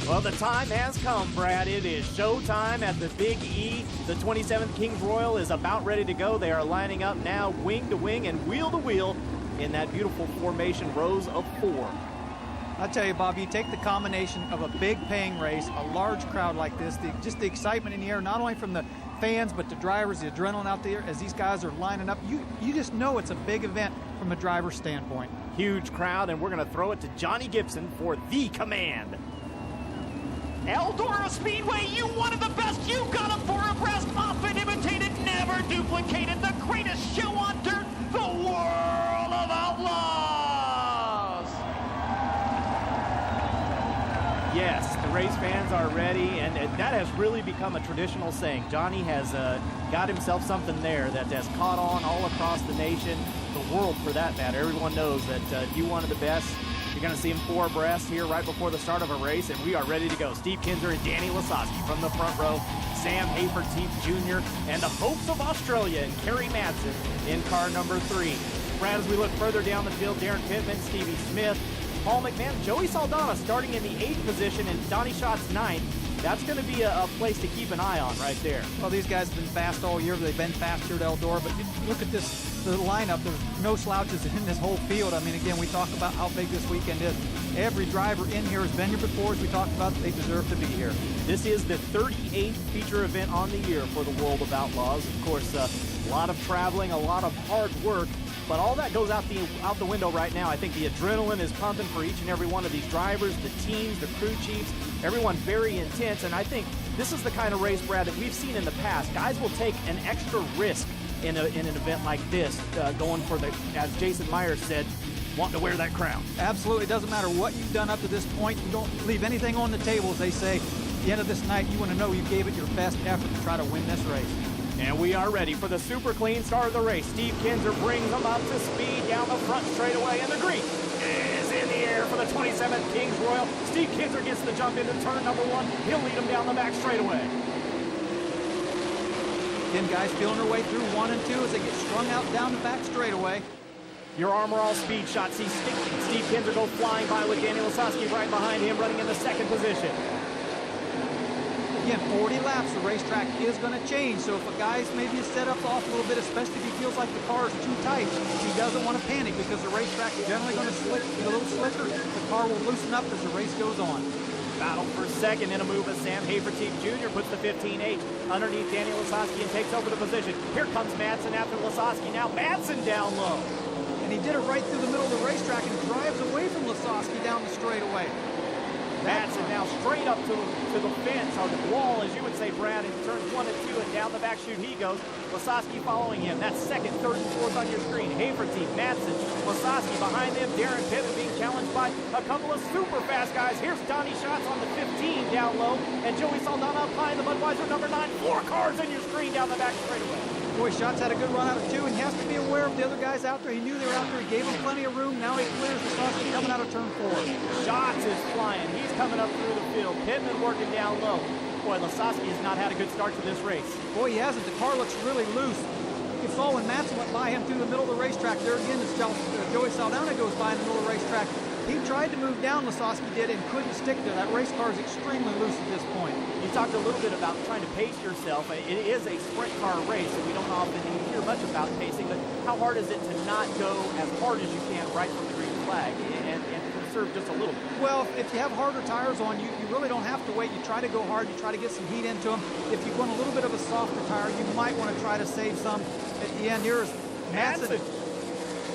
Well, the time has come, Brad. It is showtime at the Big E. The 27th Kings Royal is about ready to go. They are lining up now wing to wing and wheel to wheel in that beautiful formation, rows of 4. I tell you, Bob, you take the combination of a big paying race, a large crowd like this, just the excitement in the air, not only from the fans, but the drivers, the adrenaline out there as these guys are lining up. You just know it's a big event from a driver's standpoint. Huge crowd, and we're going to throw it to Johnny Gibson for the command. Eldora Speedway, you wanted the best. You got them for abreast, often imitated, never duplicated. The greatest show on dirt, the world of Outlaws. Yes, the race fans are ready, and that has really become a traditional saying. Johnny has got himself something there that has caught on all across the nation, the world for that matter. Everyone knows that if you wanted the best, you're going to see him 4 abreast here right before the start of a race, and we are ready to go. Steve Kinser and Danny Lasowski from the front row, Sam Hafertepe Jr., and the hopes of Australia and Kerry Madsen in car number 3. Brad, as we look further down the field, Darren Pittman, Stevie Smith, Paul McMahon, Joey Saldana starting in the 8th position, and Donnie Schatz's 9th. That's going to be a place to keep an eye on right there. Well, these guys have been fast all year. They've been fast here at Eldora, but look at this, the lineup. There's no slouches in this whole field. I mean, again, we talk about how big this weekend is. Every driver in here has been here before. As we talked about, they deserve to be here. This is the 38th feature event on the year for the World of Outlaws. Of course, a lot of traveling, a lot of hard work, but all that goes out the window right now. I think the adrenaline is pumping for each and every one of these drivers, the teams, the crew chiefs, everyone very intense. And I think this is the kind of race, Brad, that we've seen in the past. Guys will take an extra risk in an event like this, going for the, as Jason Myers said, wanting to wear that crown. Absolutely. It doesn't matter what you've done up to this point. You don't leave anything on the table, as they say. At the end of this night, you want to know you gave it your best effort to try to win this race. And we are ready for the super clean start of the race. Steve Kinser brings them up to speed down the front straightaway, and the green is in the air for the 27th Kings Royal. Steve Kinser gets the jump into turn number 1. He'll lead them down the back straightaway. Again, guys feeling their way through 1 and 2 as they get strung out down the back straightaway. Your Armor All speed shot sees Steve Kinser go flying by with Danny Lasowski right behind him, running in the 2nd position. Again, 40 laps, the racetrack is going to change. So if a guy's maybe set up off a little bit, especially if he feels like the car is too tight, he doesn't want to panic because the racetrack is generally going to be a little slicker. The car will loosen up as the race goes on. Battle for 2nd in a move as Sam Hafertepe Jr. puts the 15H underneath Danny Lasowski and takes over the position. Here comes Madsen after Lasowski. Now Madsen down low. And he did it right through the middle of the racetrack and drives away from Lasowski down the straightaway. Madsen now straight up to the fence, or the wall, as you would say, Brad, in turns 1 and 2, and down the back chute he goes. Lasowski following him. That's 2nd, 3rd, and 4th on your screen. Hafertepe, Madsen, Lasowski behind them. Darren Pittman being challenged by a couple of super fast guys. Here's Donnie Schatz on the 15 down low, and Joey Saldana up high in the Budweiser number 9. 4 cars in your screen down the back straightaway. Boy, Schatz had a good run out of 2, and he has to be aware of the other guys out there. He knew they were out there. He gave them plenty of room. Now he clears Lasowski coming out of turn 4. Schatz is flying. He's coming up through the field. Pittman working down low. Boy, Lasowski has not had a good start to this race. Boy, he hasn't. The car looks really loose. You saw when Madsen went by him through the middle of the racetrack. There again, as Joey Saldana goes by in the middle of the racetrack. He tried to move down, Lasowski did, and couldn't stick there. That race car is extremely loose at this point. You talked a little bit about trying to pace yourself. It is a sprint car race, and we don't often hear much about pacing, but how hard is it to not go as hard as you can right from the green flag and conserve just a little bit? Well, if you have harder tires on, you really don't have to wait. You try to go hard. You try to get some heat into them. If you want a little bit of a softer tire, you might want to try to save some at the end. Here's Madsen.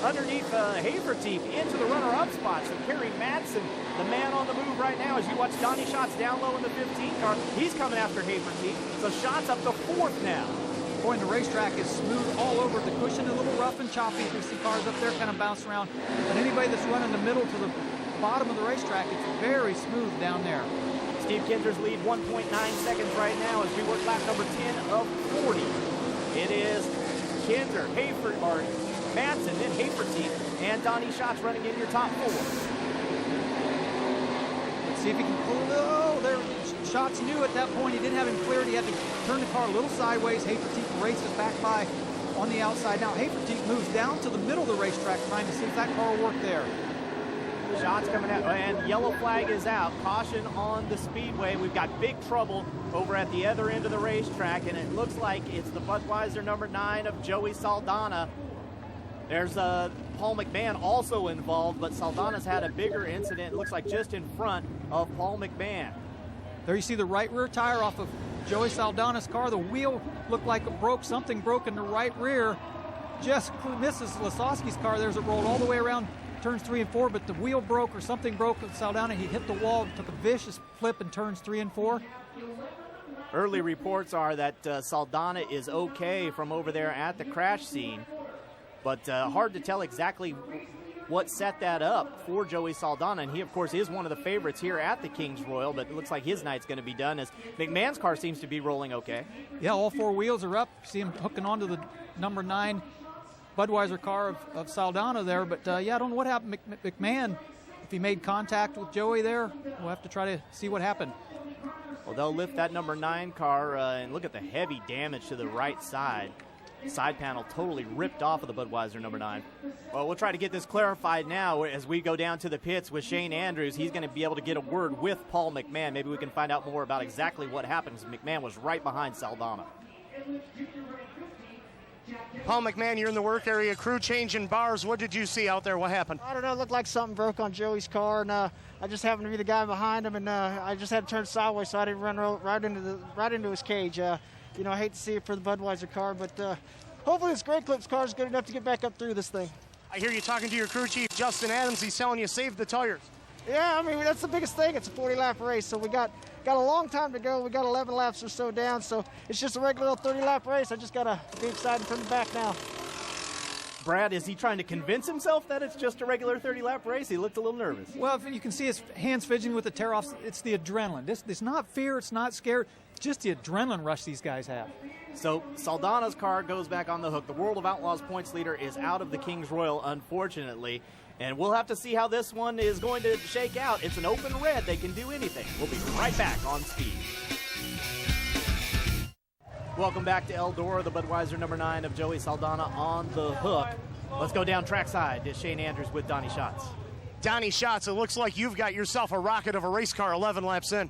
Underneath Hafertepe into the runner-up spot. So Kerry Madsen, the man on the move right now, as you watch Donnie Schatz down low in the 15 car. He's coming after Hafertepe. So Schatz up to 4th now. Boy, and the racetrack is smooth all over. The cushion a little rough and choppy. You see cars up there kind of bounce around. But anybody that's running the middle to the bottom of the racetrack, it's very smooth down there. Steve Kinser's lead 1.9 seconds right now as we work lap number 10 of 40. It is Kinser, Madsen, then Hafertepe, and Donnie Schatz running in your top 4. Let's see if he can pull it. Oh, there. Schatz knew at that point he didn't have him cleared. He had to turn the car a little sideways. Hafertepe races back by on the outside. Now Hafertepe moves down to the middle of the racetrack trying to see if that car will work there. Shots coming out, and yellow flag is out. Caution on the speedway. We've got big trouble over at the other end of the racetrack, and it looks like it's the Budweiser number 9 of Joey Saldana. There's Paul McMahon also involved, but Saldana's had a bigger incident. It looks like just in front of Paul McMahon. There you see the right rear tire off of Joey Saldana's car. The wheel looked like it broke. Something broke in the right rear. Just misses Lasowski's car there as it rolled all the way around turns 3 and 4, but the wheel broke or something broke with Saldana. He hit the wall, took a vicious flip in turns 3 and 4. Early reports are that Saldana is okay from over there at the crash scene, but hard to tell exactly what set that up for Joey Saldana, and he, of course, is one of the favorites here at the Kings Royal, but it looks like his night's going to be done as McMahon's car seems to be rolling okay. Yeah, all 4 wheels are up. See him hooking onto the number 9 Budweiser car of Saldana there, but yeah, I don't know what happened. McMahon, if he made contact with Joey there, we'll have to try to see what happened. Well, they'll lift that number 9 car, and look at the heavy damage to the right side. Side panel totally ripped off of the Budweiser number 9. Well, we'll try to get this clarified now as we go down to the pits with Shane Andrews. He's going to be able to get a word with Paul McMahon. Maybe we can find out more about exactly what happened, because McMahon was right behind Saldana. Paul McMahon, you're in the work area, crew changing bars. What did you see out there? What happened? I don't know. It looked like something broke on Joey's car, and I just happened to be the guy behind him, and I just had to turn sideways, so I didn't run right into his cage. You know, I hate to see it for the Budweiser car, but hopefully this Great Clips car is good enough to get back up through this thing. I hear you talking to your crew chief, Justin Adams. He's telling you save the tires. Yeah, I mean, that's the biggest thing. It's a 40-lap race, so we got a long time to go. We got 11 laps or so down, so it's just a regular 30-lap race. I just got to be excited from the back now. Brad, is he trying to convince himself that it's just a regular 30-lap race? He looked a little nervous. Well, you can see his hands fidgeting with the tear-offs. It's the adrenaline. It's not fear. It's not scared. It's just the adrenaline rush these guys have. So Saldana's car goes back on the hook. The World of Outlaws points leader is out of the Kings Royal, unfortunately. And we'll have to see how this one is going to shake out. It's an open red. They can do anything. We'll be right back on Speed. Welcome back to Eldora, the Budweiser number 9 of Joey Saldana on the hook. Let's go down trackside to Shane Andrews with Donnie Schatz. Donnie Schatz, it looks like you've got yourself a rocket of a race car 11 laps in.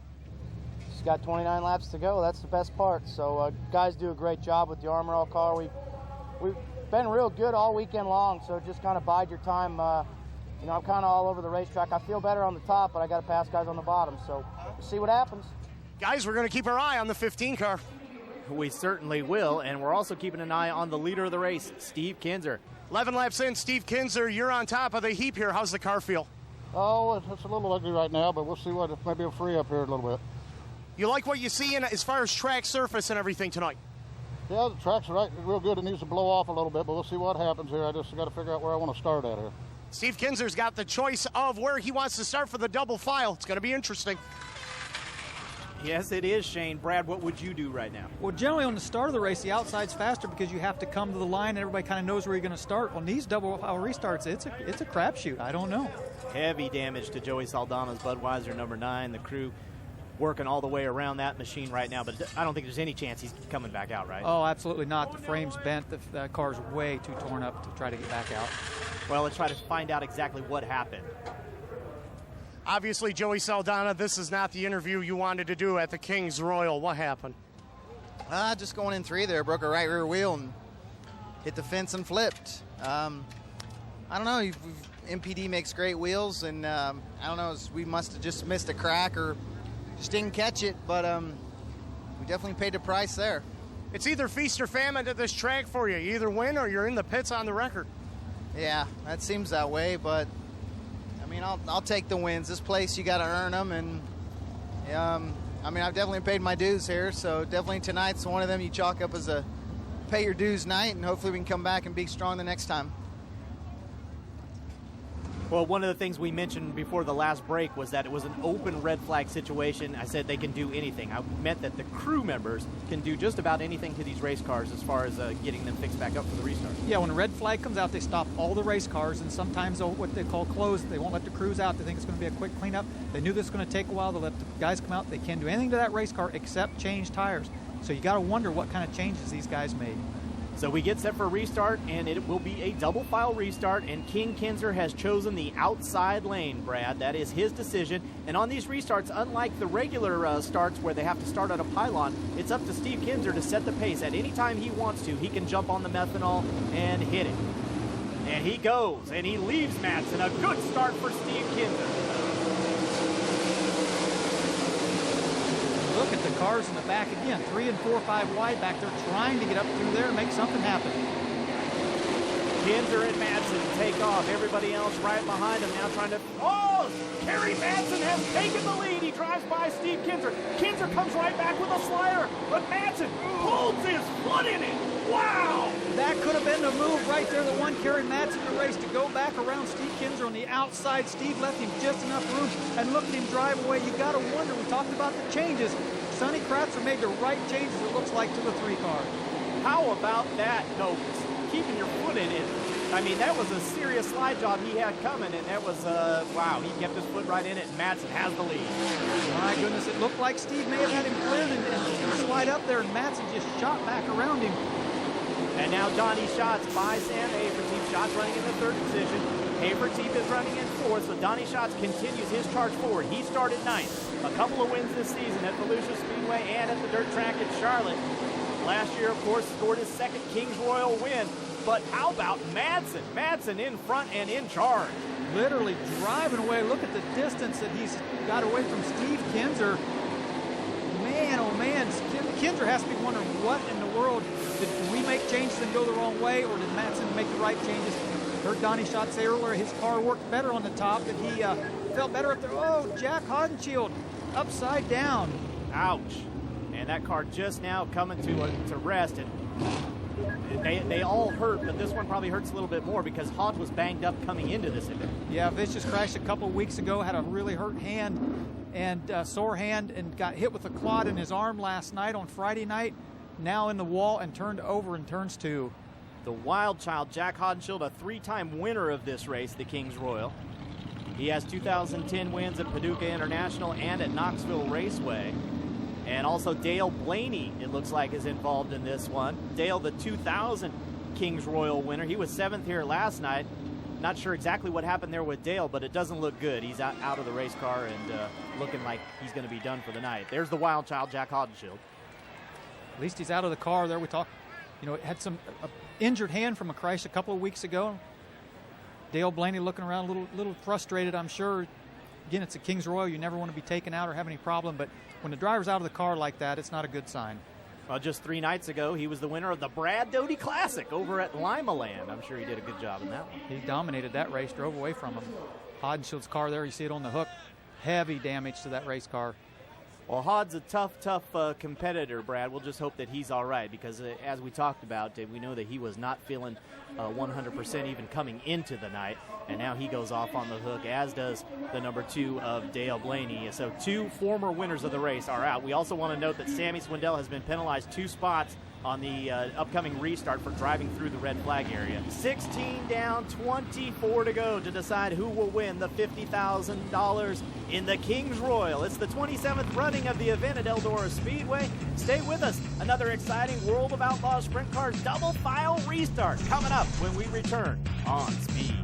She's got 29 laps to go. That's the best part. So guys do a great job with the Armor All car. We've been real good all weekend long, so just kind of bide your time. You know, I'm kind of all over the racetrack. I feel better on the top, but I got to pass guys on the bottom. So we'll see what happens. Guys, we're going to keep our eye on the 15 car. We certainly will, and we're also keeping an eye on the leader of the race, Steve Kinzer. 11 laps in, Steve Kinzer, you're on top of the heap here. How's the car feel? Oh, it's a little ugly right now, but we'll see what maybe it'll free up here a little bit. You like what you see in as far as track surface and everything tonight? Yeah, the track's real good. It needs to blow off a little bit, but we'll see what happens here. I just got to figure out where I want to start at here. Steve Kinzer's got the choice of where he wants to start for the double file. It's going to be interesting. Yes, it is, Shane. Brad, what would you do right now? Well, generally on the start of the race, the outside's faster because you have to come to the line and everybody kind of knows where you're going to start. On these double file restarts, it's a crapshoot. I don't know. Heavy damage to Joey Saldana's Budweiser number 9. The crew working all the way around that machine right now, but I don't think there's any chance he's coming back out, right? Oh, absolutely not. The frame's bent. The car's way too torn up to try to get back out. Well, let's try to find out exactly what happened. Obviously, Joey Saldana, this is not the interview you wanted to do at the Kings Royal. What happened? Just going in 3 there, broke a right rear wheel and hit the fence and flipped. I don't know. MPD makes great wheels, and I don't know. We must have just missed a crack or just didn't catch it, but we definitely paid the price there. It's either feast or famine at this track for you. You either win or you're in the pits on the record. Yeah, that seems that way, but I mean, I'll take the wins. This place, you got to earn them, and I mean, I've definitely paid my dues here, so definitely tonight's one of them you chalk up as a pay your dues night, and hopefully we can come back and be strong the next time. Well, one of the things we mentioned before the last break was that it was an open red flag situation. I said they can do anything. I meant that the crew members can do just about anything to these race cars as far as getting them fixed back up for the restart. Yeah, when a red flag comes out, they stop all the race cars, and sometimes they'll what they call close. They won't let the crews out. They think it's going to be a quick cleanup. They knew this was going to take a while. They'll let the guys come out. They can't do anything to that race car except change tires. So you got to wonder what kind of changes these guys made. So we get set for a restart, and it will be a double file restart, and King Kinzer has chosen the outside lane, Brad. That is his decision. And on these restarts, unlike the regular starts where they have to start on a pylon, it's up to Steve Kinzer to set the pace. At any time he wants to, he can jump on the methanol and hit it. And he goes, and he leaves Madsen. A good start for Steve Kinzer. Look at the cars in the back again, 3 and 4, 5 wide back there, trying to get up through there and make something happen. Kinzer and Madsen take off. Everybody else right behind him now trying to... Oh! Kerry Madsen has taken the lead. He drives by Steve Kinzer. Kinzer comes right back with a slider, but Madsen holds his foot in it. Wow! That could have been the move right there that won Kerry Madsen the race, to go back around Steve Kinzer on the outside. Steve left him just enough room, and look at him drive away. You got to wonder, we talked about the changes. Sonny Kratzer made the right changes, it looks like, to the 3 car. How about that, Copes? Keeping your foot in it. I mean, that was a serious slide job he had coming, and that was, wow, he kept his foot right in it, and Madsen has the lead. My goodness, it looked like Steve may have had him cleared and slide up there, and Madsen just shot back around him. And now Donnie Schatz by Sam Haverteef. Schatz running in the 3rd position. Haverteef is running in 4th, so Donnie Schatz continues his charge forward. He started 9th. A couple of wins this season at Volusia Speedway and at the dirt track at Charlotte. Last year, of course, scored his 2nd Kings Royal win. But how about Madsen? Madsen in front and in charge. Literally driving away. Look at the distance that he's got away from Steve Kinzer. Man, oh man, Kinzer has to be wondering, what in the world, did we make changes and go the wrong way, or did Madsen make the right changes? Heard Donnie Schatz say earlier his car worked better on the top, that he felt better up there. Oh, Jack Hodenshield upside down. Ouch. And that car just now coming to rest, and they all hurt, but this one probably hurts a little bit more because Hodge was banged up coming into this event. Yeah, Vicious crashed a couple of weeks ago, had a really hurt hand and sore hand, and got hit with a clot in his arm last night on Friday night. Now in the wall and turned over in turns 2. The wild child, Jack Hodenshield, a 3-time winner of this race, the Kings Royal. He has 2010 wins at Paducah International and at Knoxville Raceway. And also Dale Blaney, it looks like, is involved in this one. Dale, the 2000 Kings Royal winner. He was 7th here last night. Not sure exactly what happened there with Dale, but it doesn't look good. He's out of the race car and looking like he's going to be done for the night. There's the wild child, Jack Hodenshield. At least he's out of the car there. We talked, had some injured hand from a crash a couple of weeks ago. Dale Blaney looking around a little frustrated, I'm sure. Again, it's a Kings Royal. You never want to be taken out or have any problem, but when the driver's out of the car like that, it's not a good sign. Well, just 3 nights ago, he was the winner of the Brad Doty Classic over at Limaland. I'm sure he did a good job in that one. He dominated that race, drove away from him. Hodenshield's car there, you see it on the hook. Heavy damage to that race car. Well, Hod's a tough competitor, Brad. We'll just hope that he's all right because, as we talked about, we know that he was not feeling 100% even coming into the night, and now he goes off on the hook, as does the number 2 of Dale Blaney. So 2 former winners of the race are out. We also want to note that Sammy Swindell has been penalized 2 spots on the upcoming restart for driving through the red flag area. 16 down, 24 to go to decide who will win the $50,000 in the Kings Royal. It's the 27th running of the event at Eldora Speedway. Stay with us. Another exciting World of Outlaws Sprint Cars double file restart coming up when we return on Speed.